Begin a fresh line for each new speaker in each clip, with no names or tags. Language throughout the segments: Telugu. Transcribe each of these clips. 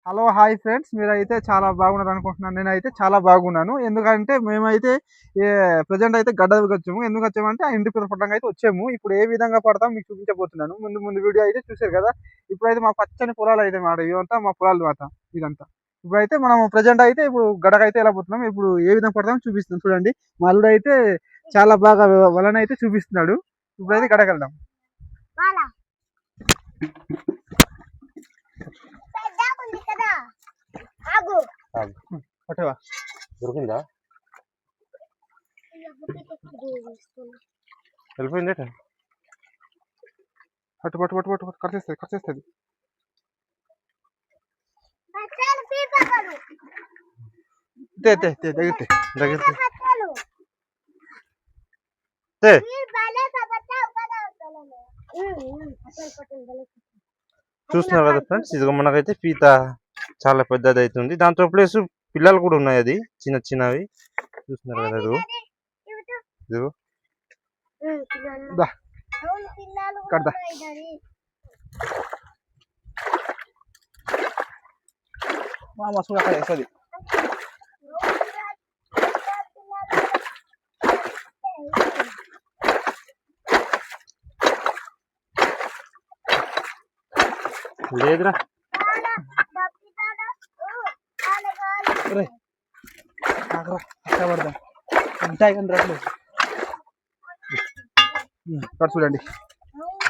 హలో హాయ్ ఫ్రెండ్స్, మీరైతే చాలా బాగున్నారు అనుకుంటున్నాను. నేనైతే చాలా బాగున్నాను. ఎందుకంటే మేమైతే ప్రజెంట్ అయితే గడ్డకి వచ్చాము. ఎందుకు వచ్చామంటే ఆ ఇంటి పేరు పట్టంగా అయితే వచ్చాము. ఇప్పుడు ఏ విధంగా పడతాం మీకు చూపించబోతున్నాను. ముందు ముందు వీడియో అయితే చూసారు కదా. ఇప్పుడైతే మా పచ్చని పొలాలు అయితే మాట ఇవంతా మా పొలాలు మాట ఇదంతా. ఇప్పుడైతే మనం ప్రజెంట్ అయితే ఇప్పుడు గడకైతే ఎలా పోతున్నాం, ఇప్పుడు ఏ విధంగా పడతాం చూపిస్తున్నాం చూడండి. మా అల్లుడు అయితే చాలా బాగా వలన అయితే చూపిస్తున్నాడు. ఇప్పుడైతే గడకి వెళ్దాం. పట్టవా
దొరికిందా? వెళ్ళిపోయింది.
పట్టు పట్టు పట్టు పట్టు ఖర్చేస్తుంది ఖర్చేస్తుంది.
చూస్తున్నారు కదా ఫ్రెండ్స్, ఇదిగో మనకైతే పీత చాలా పెద్దది అవుతుంది. దాంతో ప్లేస్ పిల్లలు కూడా ఉన్నాయి, అది చిన్న చిన్నవి చూస్తున్నారు కదా. ఇదిగో ఇదిగో
వస్తుంది.
లేదురా,
కష్టపడదాం. చూడండి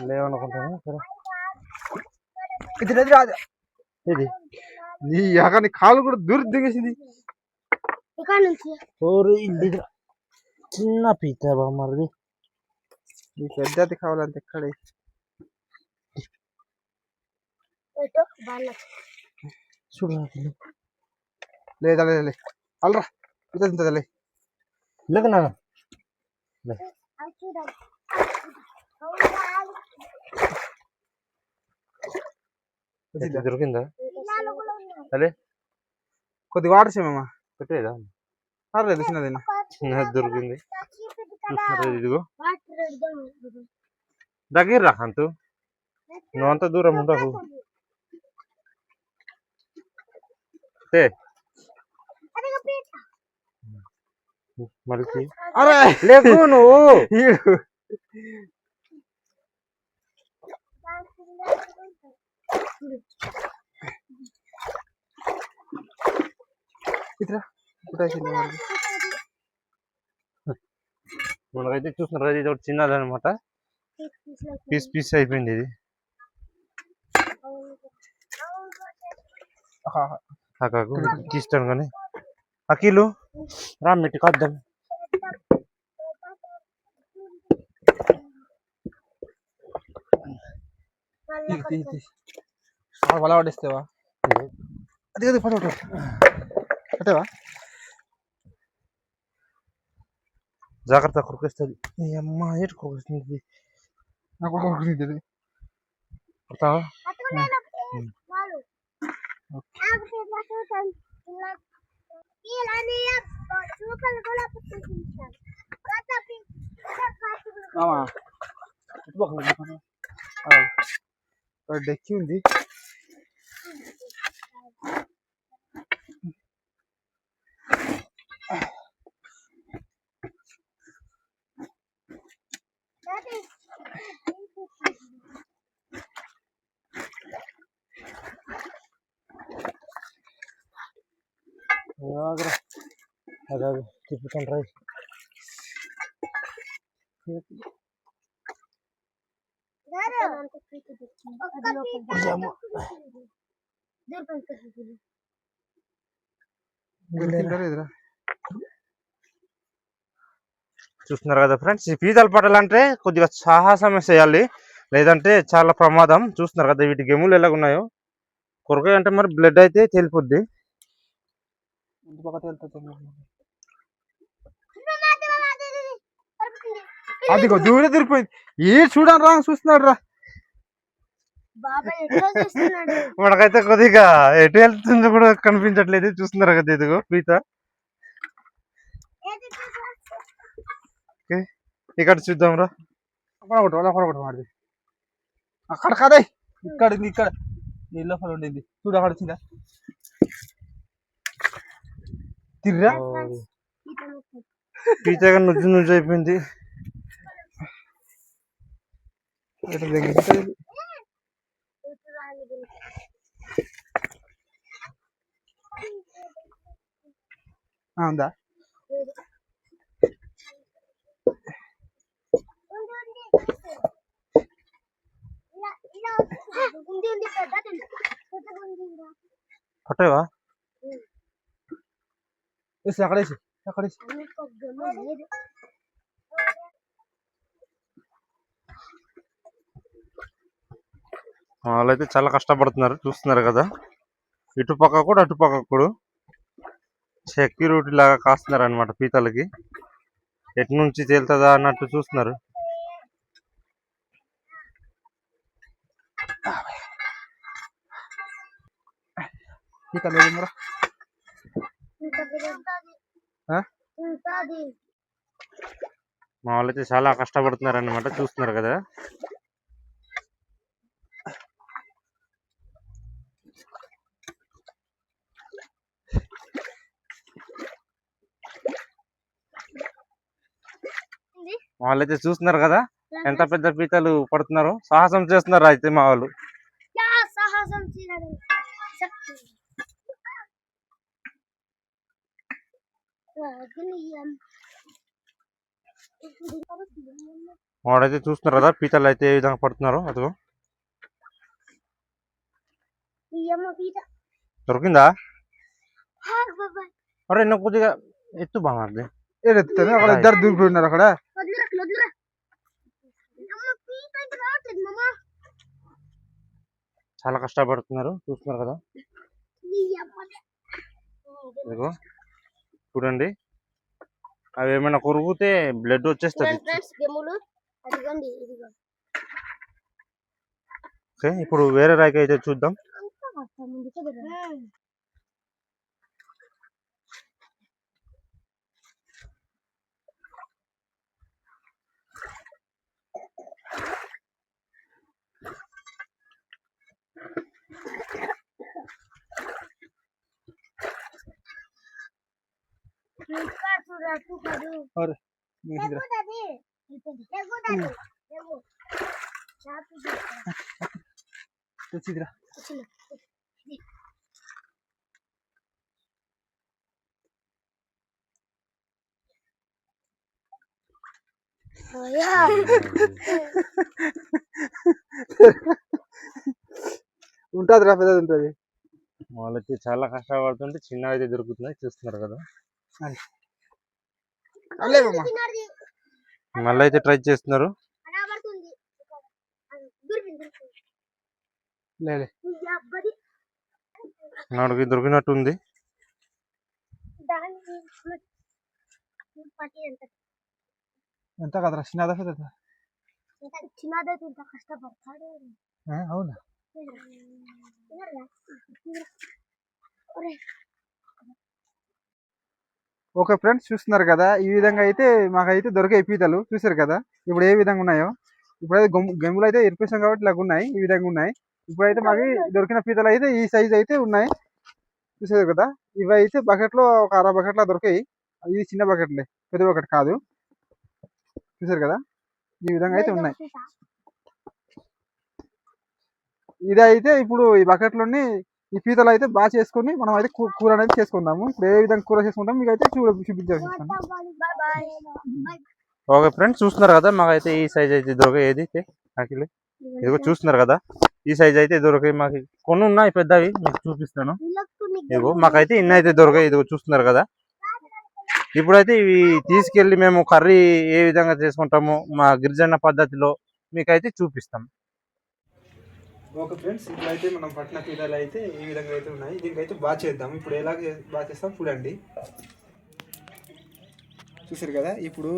లేవనుకుంటాను.
ఇది రాదు.
ఇది
నీ నీ కాలు కూడా దూరం దిగేసింది.
చిన్న పీత బామ్మది.
నీ పెద్దది కావాలంటే ఎక్కడే
చూడాలి.
లేదా లేదు అల్రా పీత తింటదిలే.
లేదు నా దొరికిందా? అదే
కొద్దిగా వాటర్ చేయమమ్మా.
పెట్టేదా?
పర్లేదు, చిన్నది
దొరికింది. చూస్తున్నారు ఇదిగో దగ్గర రా అంతు, నువ్వు అంత దూరం ఉండవు. మళ్ళీ లేకు నువ్వు. మనకైతే చూస్తున్నారు కదా, ఇది ఒకటి చిన్నది అనమాట. పీస్ పీస్ అయిపోయింది ఇది. తీస్తాను కానీ అఖిలు రా మెట్టి కాద్దాం.
వల పడేస్తావా? అది కదా పట్టు పట్టేవా?
జాగ్రత్త, కొరికేస్తుంది. అమ్మ ఏటు కొరికేస్తుంది.
నాకు కొడుకుతుంది.
పడతావా?
డెక్కి ఉంది.
అదే తిప్పుతాను రా. చూస్తున్నారు కదా ఫ్రెండ్స్, ఈ పీతలు పట్టాలంటే కొద్దిగా సాహసం చేయాలి, లేదంటే చాలా ప్రమాదం. చూస్తున్నారు కదా వీటి గెములు ఎలాగున్నాయో. కొరకాయ అంటే మరి బ్లడ్ అయితే తేలిపోద్ది.
అది దూరే దొరికిపోయింది. ఏ చూడండి రా, చూస్తున్నాడు రా.
మనకైతే కొద్దిగా ఎటు వెళ్తుందో కూడా కనిపించట్లేదు. చూస్తున్నారు కదా ఇదిగో పీత. ఇక్కడ చూద్దాం రా.
అక్కడ కాదే, ఇక్కడ ఇక్కడ నీళ్ళ ఉండింది చూడు, అక్కడ వచ్చిందా? తిర్రా
పీతగా నుజ్జు నుజ్జు అయిపోయింది.
ఎట్లా తెగించుతుంది? ఉందా?
పట్టేవా?
అక్కడేసి అక్కడేసి
వాళ్ళైతే చాలా కష్టపడుతున్నారు, చూస్తున్నారు కదా. ఇటుపక్క కూడా అటుపక్క కూడా సెక్యూరిటీ లాగా కాస్తున్నారు అనమాట పీతలకి. ఎటు నుంచి తేలుతుందా అన్నట్టు చూస్తున్నారు. మా వాళ్ళైతే చాలా కష్టపడుతున్నారు అనమాట, చూస్తున్నారు కదా. వాళ్ళైతే చూస్తున్నారు కదా ఎంత పెద్ద పీతలు పడుతున్నారో. సాహసం చేస్తున్నారు అయితే మా వాళ్ళు. వాడైతే చూస్తున్నారు కదా పీతలు అయితే ఏ విధంగా పడుతున్నారో. అదిగో దొరికిందా? అరే ఎన్నో కొద్దిగా ఎత్తు బాగుంది.
ఏడెత్తాను అక్కడ ఇద్దరు దూరిపోయి ఉన్నారు అక్కడ.
చాలా కష్టపడుతున్నారు, చూస్తున్నారు కదా. ఇదిగో చూడండి, అవి ఏమైనా కొరిగితే బ్లడ్ వచ్చేస్తుంది. ఓకే, ఇప్పుడు వేరే రాయికి అయితే చూద్దాం.
और ఉంటుంది రా, పెద్దది ఉంటుంది.
వాళ్ళకి చాలా కష్టపడుతుంటే చిన్నగా అయితే దొరుకుతున్నాయి, చూస్తున్నారు కదా. మళ్ళీ అయితే ట్రై చేస్తున్నారు. నాలుగు దొరికినట్టుంది.
ఎంత కదరా, చిన్నదా పెద్దదా? అవునా? ఓకే ఫ్రెండ్స్, చూస్తున్నారు కదా, ఈ విధంగా అయితే మాకైతే దొరికే పీతలు చూసారు కదా ఇప్పుడు ఏ విధంగా ఉన్నాయో. ఇప్పుడైతే గెమ్ములు అయితే ఇరిపేసాం కాబట్టి ఇలాగ ఉన్నాయి, ఈ విధంగా ఉన్నాయి. ఇప్పుడైతే మాకు దొరికిన పీతలు అయితే ఈ సైజ్ అయితే ఉన్నాయి, చూసారు కదా. ఇవి అయితే బకెట్లో ఒక 60 బకెట్లా దొరికాయి. ఇది చిన్న బకెట్లే, పెద్ద బకెట్ కాదు. చూసారు కదా, ఈ విధంగా అయితే ఉన్నాయి. ఇది అయితే ఇప్పుడు ఈ బకెట్లోని ఈ పీతలు అయితే బాగా చేసుకొని మనం అయితే కూర అనేది చేసుకుందాము. ఇప్పుడు ఏ విధంగా కూర చేసుకుంటాం మీకు అయితే చూపించేస్తాను.
ఓకే ఫ్రెండ్స్, చూస్తున్నారు కదా, మాకైతే ఈ సైజ్ అయితే దొరకాయి. ఏది ఇదిగో చూస్తున్నారు కదా, ఈ సైజ్ అయితే దొరకాయి. మాకు కొన్ని ఉన్నాయి పెద్దవి, మీకు చూపిస్తాను. ఇదిగో మాకైతే ఇన్ని అయితే దొరకాయి. ఇదిగో చూస్తున్నారు కదా. ఇప్పుడైతే ఇవి తీసుకెళ్ళి మేము కర్రీ ఏ విధంగా చేసుకుంటామో మా గిరిజన పద్ధతిలో మీకైతే చూపిస్తాం.
ఓకే ఫ్రెండ్స్, ఇప్పుడైతే మనం పట్టిన పీతలు అయితే ఈ విధంగా అయితే ఉన్నాయి. దీనికైతే బాగా చేద్దాం. ఇప్పుడు ఎలా బాగా చేస్తాం చూడండి. చూసారు కదా, ఇప్పుడు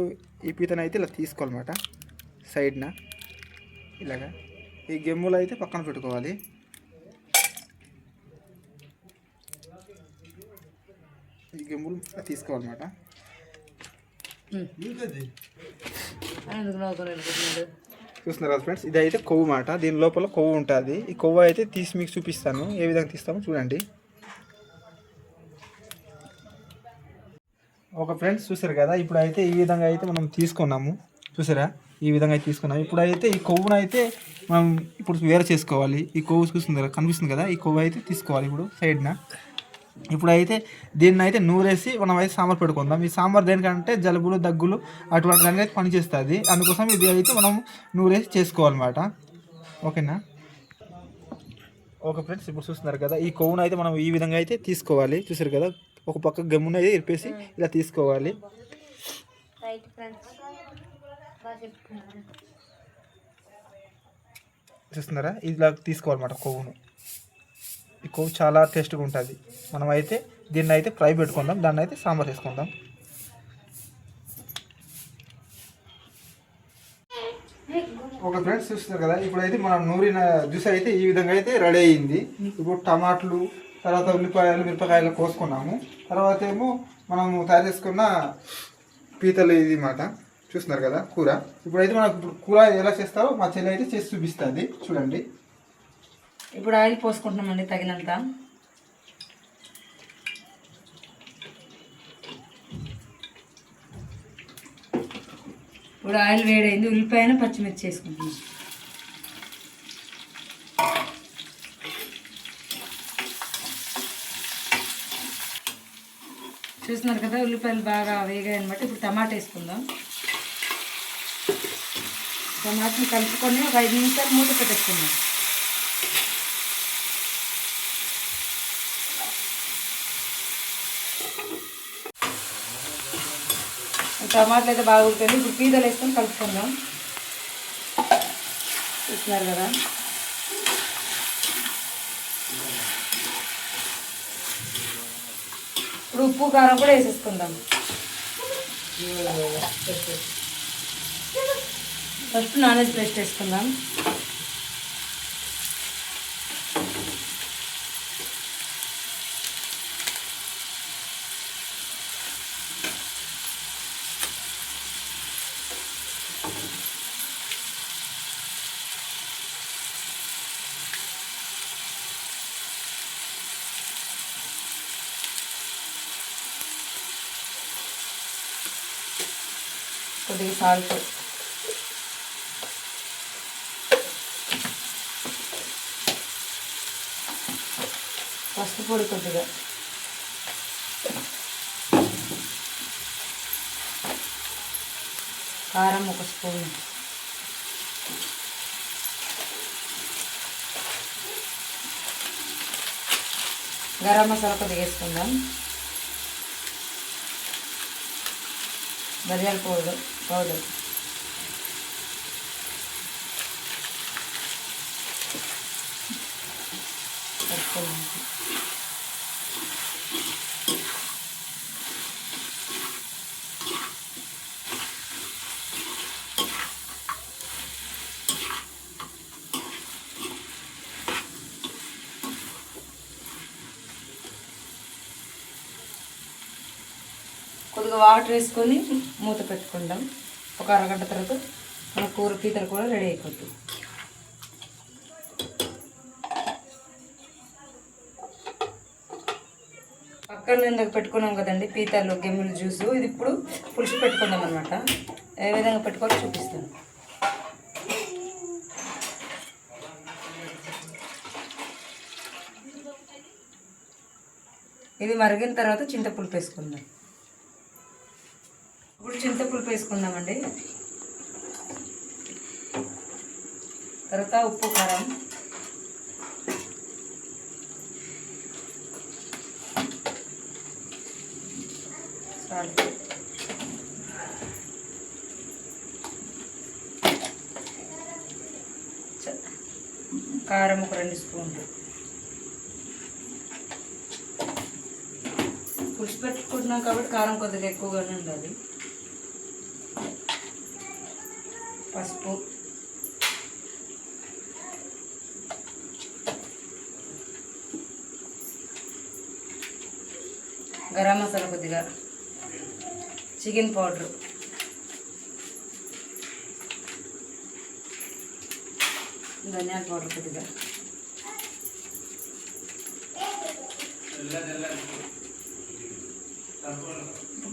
ఈ పీతను అయితే ఇలా తీసుకోవాలన్నమాట సైడ్న ఇలాగా. ఈ గెమ్ములు అయితే పక్కన పెట్టుకోవాలి. ఈ గెమ్ములు తీసుకోవాలన్నమాట. చూస్తున్నారు కదా ఫ్రెండ్స్, ఇది అయితే కొవ్వు మాట. దీని లోపల కొవ్వు ఉంటుంది. ఈ కొవ్వు అయితే తీసి మీకు చూపిస్తాను, ఏ విధంగా తీస్తామో చూడండి. ఒక ఫ్రెండ్స్ చూసారు కదా, ఇప్పుడు అయితే ఈ విధంగా అయితే మనం తీసుకున్నాము. చూసారా, ఈ విధంగా అయితే తీసుకున్నాము. ఇప్పుడు అయితే ఈ కొవ్వును అయితే మనం ఇప్పుడు వేరే చేసుకోవాలి. ఈ కొవ్వు చూస్తుంది కదా, కనిపిస్తుంది కదా, ఈ కొవ్వు అయితే తీసుకోవాలి ఇప్పుడు సైడ్న. ఇప్పుడు అయితే దీన్ని అయితే నూరేసి మనం అయితే సాంబార్ పెట్టుకుందాం. ఈ సాంబార్ దేనికంటే జలుబులు దగ్గులు అటువంటి దానికి అయితే పనిచేస్తుంది. అందుకోసం ఇది అయితే మనం నూరేసి చేసుకోవాలన్నమాట. ఓకేనా. ఓకే ఫ్రెండ్స్, ఇప్పుడు చూస్తున్నారు కదా, ఈ కొవ్వును అయితే మనం ఈ విధంగా అయితే తీసుకోవాలి. చూసారు కదా, ఒక పక్క గమ్మున అయితే ఇరిపేసి ఇలా తీసుకోవాలి. చూస్తున్నారా, ఇలా తీసుకోవాలన్నమాట కొవ్వును. ఈ కొవ్వు చాలా టేస్ట్గా ఉంటుంది. మనం అయితే దీన్ని అయితే ఫ్రై పెట్టుకుందాం, దాన్ని అయితే సాంబార్ వేసుకుందాం. ఓకే ఫ్రెండ్స్, చూస్తున్నారు కదా, ఇప్పుడైతే మనం నూరిన జ్యూస్ అయితే ఈ విధంగా అయితే రెడీ అయ్యింది. ఇప్పుడు టమాటాలు, తర్వాత ఉల్లిపాయలు, మిరపకాయలు కోసుకున్నాము. తర్వాత ఏమో మనము తయారు చేసుకున్న పీతలు ఇది మాట. చూస్తున్నారు కదా కూర. ఇప్పుడైతే మనం కూర ఎలా చేస్తారో మా చెల్లి అయితే చేసి చూపిస్తుంది. చూడండి.
ఇప్పుడు ఆయిల్ పోసుకుంటున్నామండి తగినంత. ఇప్పుడు ఆయిల్ వేడైంది, ఉల్లిపాయను పచ్చిమిర్చి వేసుకుంటున్నాం. చూస్తున్నారు కదా, ఉల్లిపాయలు బాగా వేగాయి అనమాట. ఇప్పుడు టమాటా వేసుకుందాం. టమాటాని కలుపుకొని ఒక 5 నిమిషాలు మూత పెట్టేసుకుందాం. టమాటాలు అయితే బాగా ఉడిపోయింది. ఇప్పుడు పీతలు వేసుకొని కలుపుకుందాం. చూస్తున్నారు కదా, ఇప్పుడు ఉప్పు కారం కూడా వేసేసుకుందాం. ఫస్ట్ నాన్ వెజ్ పేస్ట్ వేసుకుందాం. కొద్దిగా సాల్ట్, పసుపు పొడి కొద్దిగా, కారం 1 స్పూన్, గరం మసాలా కొద్దిగా వేసుకుందాం. ధనియాల పౌడర్ కొద్దిగా వాటర్ వేసుకొని మూత పెట్టుకుందాం. ఒక అరగంట తర్వాత మన కూర పీతలు కూడా రెడీ అయిపోతుంది. పక్కన ఇందాక పెట్టుకున్నాం కదండి పీతలు గెమ్మిల జ్యూసు. ఇది ఇప్పుడు పులుసు పెట్టుకుందాం అనమాట. ఏ విధంగా పెట్టుకోవాలో చూపిస్తాను. ఇది మరిగిన తర్వాత చింతపులుపు వేసుకుందాం. ఇప్పుడు చింతపులుపు వేసుకుందామండి. తర్వాత ఉప్పు, కారం, సాల్ట్, కారం ఒక 2 స్పూన్లు. పులుసు పెట్టుకుంటున్నాం కాబట్టి కారం కొద్దిగా ఎక్కువగానే ఉండాలి. పసుపు, గరం మసాలా కొద్దిగా, చికెన్ పౌడర్, ధనియాల పౌడర్ కొద్దిగా,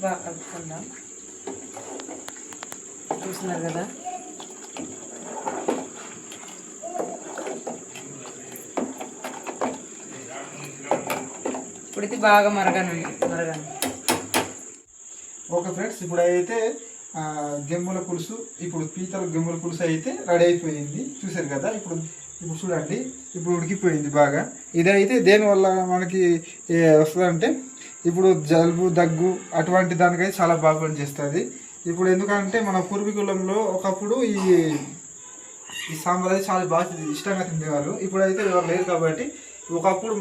బాగా కలుపుకుందాం. చూస్తున్నారు కదా, ఇప్పుడు ఇది బాగా మరగనండి.
ఓకే ఫ్రెండ్స్, ఇప్పుడు అయితే గెమ్ముల పులుసు, ఇప్పుడు పీతల గెమ్ముల పులుసు అయితే రెడీ అయిపోయింది. చూసారు కదా, ఇప్పుడు ఇప్పుడు చూడండి, ఇప్పుడు ఉడికిపోయింది బాగా. ఇదైతే దేనివల్ల మనకి వస్తుందంటే, ఇప్పుడు జలుబు దగ్గు అటువంటి దానికైతే చాలా బాగా పనిచేస్తుంది. ఇప్పుడు ఎందుకంటే మన పూర్వీకులంలో ఒకప్పుడు ఈ సాంబార్ అయితే చాలా బాగా ఇష్టంగా తినేవారు. ఇప్పుడైతే ఎవరు లేరు కాబట్టి, ఒకప్పుడు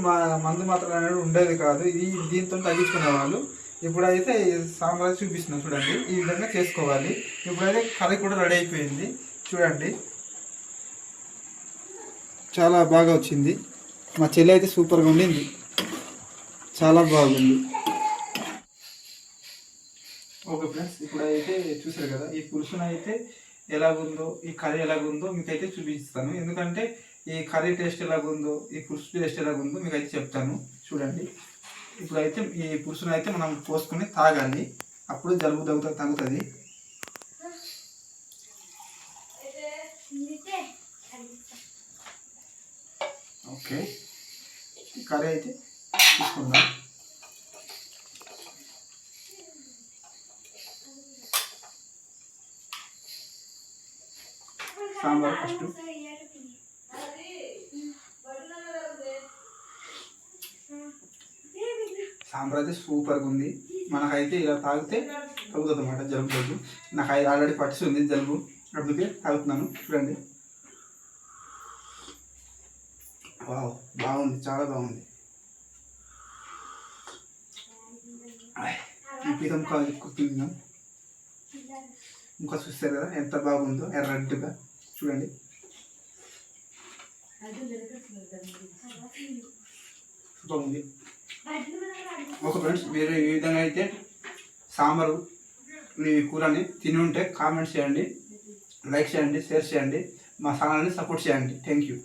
మందు మాత్రం అనేది ఉండేది కాదు, దీంతో తగ్గించుకునేవాళ్ళు. ఇప్పుడైతే సాంబార్ చూపిస్తున్నాం చూడండి, ఈ విధంగా చేసుకోవాలి. ఇప్పుడైతే కర్రీ కూడా రెడీ అయిపోయింది చూడండి, చాలా బాగా వచ్చింది. మా చెల్లి అయితే సూపర్గా ఉండింది, చాలా బాగుంది. ఓకే ఫ్రెండ్స్, ఇప్పుడైతే చూసారు కదా, ఈ పులుసును అయితే ఎలాగుందో, ఈ కర్రీ ఎలాగుందో మీకైతే చూపిస్తాను. ఎందుకంటే ఈ కర్రీ టేస్ట్ ఎలాగుందో, ఈ పులుసు టేస్ట్ ఎలాగుందో మీకైతే చెప్తాను చూడండి. ఇప్పుడైతే ఈ పులుసును అయితే మనం పోసుకొని తాగాలి, అప్పుడు జలుబు తగ్గుతుంది. ఓకే, కర్రీ అయితే తీసుకుందాం. సాంబార్ ఫస్ట్ సాంబార్ అయితే సూపర్గా ఉంది. మనకైతే ఇలా తాగితే తగ్గుతుంది అన్నమాట జలుబు. నాకు ఆల్రెడీ పట్టిస్తుంది జలుబు, అందుకే తాగుతున్నాను చూడండి. వావ్, బాగుంది, చాలా బాగుంది. పీతం కుర్తున్నాం, ఇంకా చూస్తారు కదా ఎంత బాగుందో, ఎర్రగా చూడండి. సూపర్ ఉంది. ఓకే ఫ్రెండ్స్, మీరు ఈ విధంగా అయితే సాంబారు ఈ కూరని తిని ఉంటే కామెంట్స్ చేయండి, లైక్ చేయండి, షేర్ చేయండి, మా ఛానల్ని సపోర్ట్ చేయండి. Thank you.